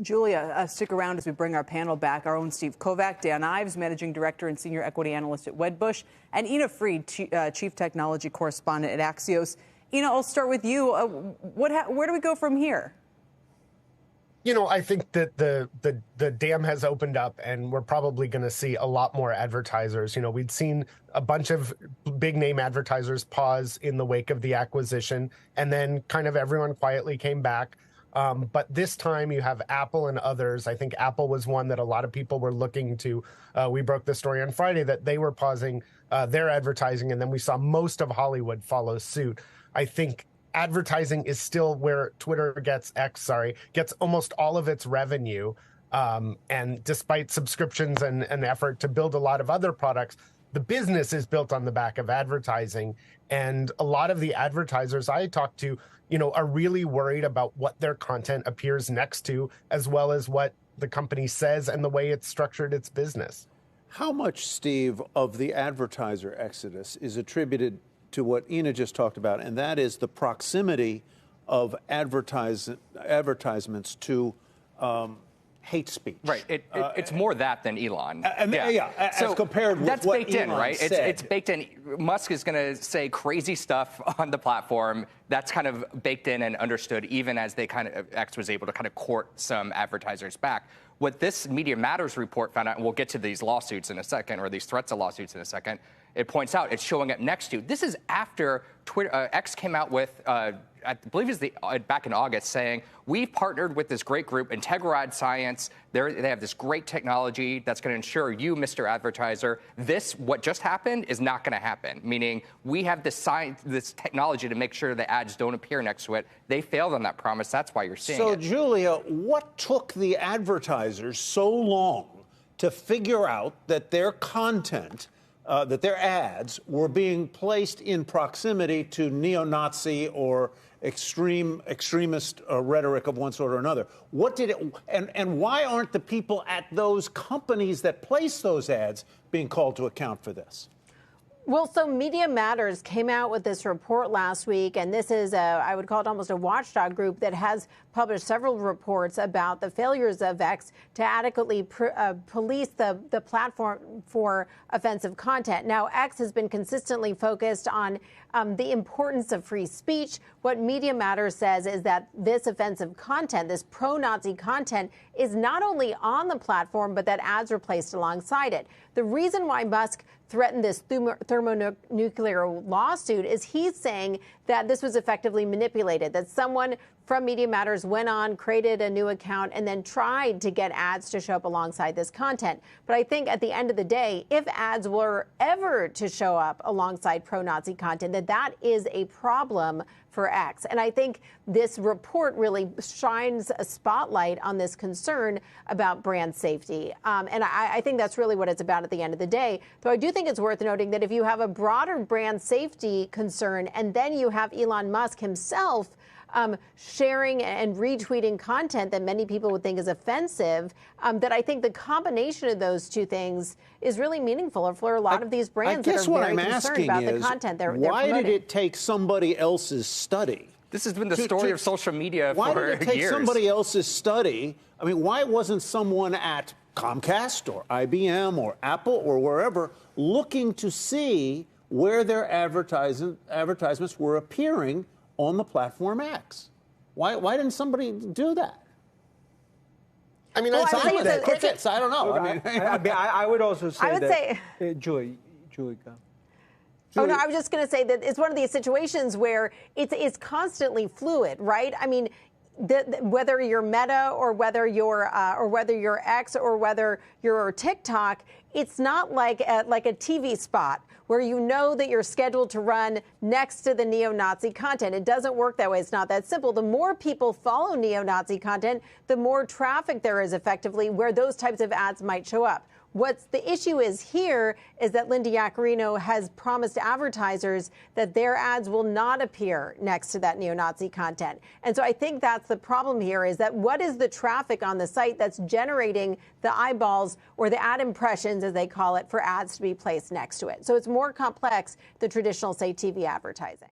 Julia, stick around as we bring our panel back. Our own Steve Kovach, Dan Ives, Managing Director and Senior Equity Analyst at Wedbush, and Ina Fried, Chief Technology Correspondent at Axios. Ina, I'll start with you. Where do we go from here? I think that the dam has opened up, and we're probably going to see a lot more advertisers. We'd seen a bunch of big name advertisers pause in the wake of the acquisition, and then kind of everyone quietly came back. But this time you have Apple and others. I think Apple was one that a lot of people were looking to. We broke the story on Friday that they were pausing their advertising, and then we saw most of Hollywood follow suit. I think advertising is still where Twitter gets almost all of its revenue. And despite subscriptions and an effort to build a lot of other products, the business is built on the back of advertising. And a lot of the advertisers I talk to, are really worried about what their content appears next to, as well as what the company says and the way it's structured its business. How much, Steve, of the advertiser exodus is attributed to what Ina just talked about, and that is the proximity of advertisements to hate speech? Right. It's more that than Elon. As compared with that's what baked Elon in, right? said. It's baked in. Musk is going to say crazy stuff on the platform. That's kind of baked in and understood, even as X was able to kind of court some advertisers back. What this Media Matters report found out, and we'll get to these lawsuits in a second, or these threats of lawsuits in a second, it points out it's showing up next to. This is after Twitter, X came out with, I believe it was back in August, saying, we've partnered with this great group, Integrad Science. They have this great technology that's going to ensure you, Mr. Advertiser, what just happened is not going to happen, meaning we have this technology to make sure the ads don't appear next to it. They failed on that promise. That's why you're seeing it. So, Julia, what took the advertisers so long to figure out that their content, that their ads were being placed in proximity to neo-Nazi or extremist rhetoric of one sort or another? What did it, and why aren't the people at those companies that place those ads being called to account for this? Well, so Media Matters came out with this report last week, and this is I would call it almost a watchdog group that has published several reports about the failures of X to adequately police the platform for offensive content. Now, X has been consistently focused on the importance of free speech. What Media Matters says is that this offensive content, this pro-Nazi content, is not only on the platform, but that ads are placed alongside it. The reason why Musk threatened this thermonuclear lawsuit is he's saying that this was effectively manipulated, that someone from Media Matters went on, created a new account, and then tried to get ads to show up alongside this content. But I think at the end of the day, if ads were ever to show up alongside pro-Nazi content, that is a problem for X. And I think this report really shines a spotlight on this concern about brand safety. And I think that's really what it's about at the end of the day. Though I do think it's worth noting that if you have a broader brand safety concern and then you have Elon Musk himself sharing and retweeting content that many people would think is offensive, that I think the combination of those two things is really meaningful for a lot of these brands that are very concerned about the content they're promoting. Why did it take somebody else's study? This has been the story of social media for years. Why did it take somebody else's study? I mean, why wasn't someone at Comcast or IBM or Apple or wherever looking to see where their advertisements were appearing on the platform X? Why didn't somebody do that? I mean, well, crickets. I don't know. I would also say Julie, go. Oh, no, I was just going to say that it's one of these situations where it's constantly fluid, right? I mean, whether you're Meta or whether you're X or whether you're TikTok, it's not like a TV spot where you know that you're scheduled to run next to the neo-Nazi content. It doesn't work that way. It's not that simple. The more people follow neo-Nazi content, the more traffic there is effectively where those types of ads might show up. What's the issue is here is that Linda Yaccarino has promised advertisers that their ads will not appear next to that neo-Nazi content. And so I think that's the problem here is that what is the traffic on the site that's generating the eyeballs or the ad impressions, as they call it, for ads to be placed next to it. So it's more complex than traditional, say, TV advertising.